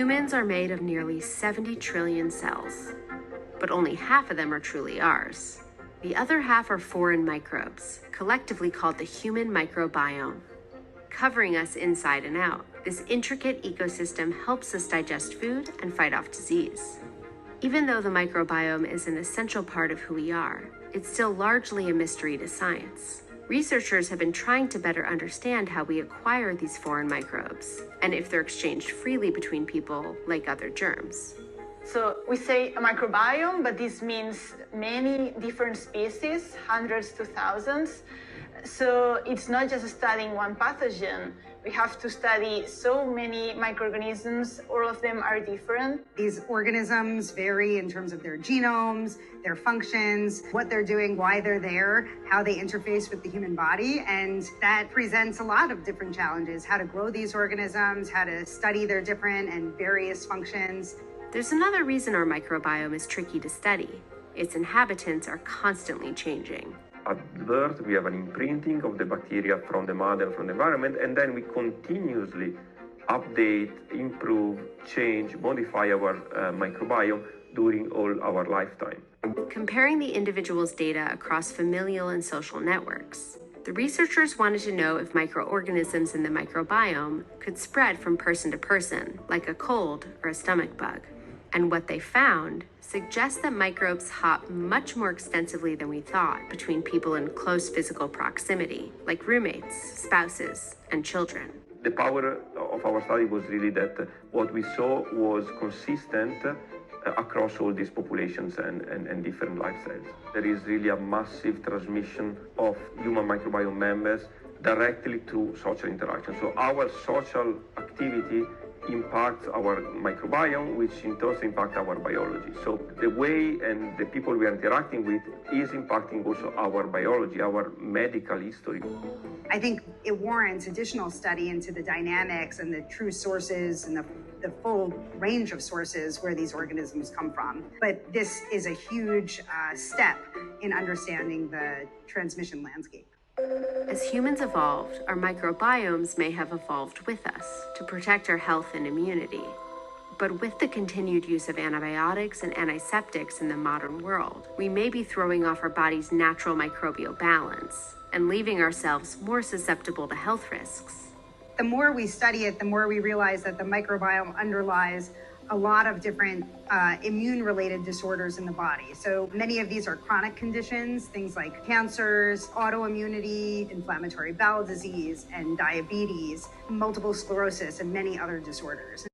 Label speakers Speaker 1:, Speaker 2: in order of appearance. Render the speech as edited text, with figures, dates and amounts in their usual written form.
Speaker 1: Humans are made of nearly 70 trillion cells, but only half of them are truly ours. The other half are foreign microbes, collectively called the human microbiome. Covering us inside and out, this intricate ecosystem helps us digest food and fight off disease. Even though the microbiome is an essential part of who we are, it's still largely a mystery to science. Researchers have been trying to better understand how we acquire these foreign microbes and if they're exchanged freely between people like other germs.
Speaker 2: So we say a microbiome, but this means many different species, hundreds to thousands. So it's not just studying one pathogen. We have to study so many microorganisms. All of them are different.
Speaker 3: These organisms vary in terms of their genomes, their functions, what they're doing, why they're there, how they interface with the human body. And that presents a lot of different challenges: how to grow these organisms, how to study their different and various functions.
Speaker 1: There's another reason our microbiome is tricky to study. Its inhabitants are constantly changing.
Speaker 4: At birth, we have an imprinting of the bacteria from the mother, from the environment, and then we continuously update, improve, change, modify our microbiome during all our lifetime.
Speaker 1: Comparing the individual's data across familial and social networks, the researchers wanted to know if microorganisms in the microbiome could spread from person to person, like a cold or a stomach bug. And what they found suggests that microbes hop much more extensively than we thought between people in close physical proximity, like roommates, spouses, and children.
Speaker 4: The power of our study was really that what we saw was consistent across all these populations and different lifestyles. There is really a massive transmission of human microbiome members directly through social interaction. So our social activity impacts our microbiome, which in turn impacts our biology. So the way and the people we are interacting with is impacting also our biology, our medical history.
Speaker 3: I think it warrants additional study into the dynamics and the true sources and the full range of sources where these organisms come from. But this is a huge step in understanding the transmission landscape.
Speaker 1: As humans evolved, our microbiomes may have evolved with us to protect our health and immunity. But with the continued use of antibiotics and antiseptics in the modern world, we may be throwing off our body's natural microbial balance and leaving ourselves more susceptible to health risks.
Speaker 3: The more we study it, the more we realize that the microbiome underlies a lot of different immune-related disorders in the body. So many of these are chronic conditions, things like cancers, autoimmunity, inflammatory bowel disease, and diabetes, multiple sclerosis, and many other disorders.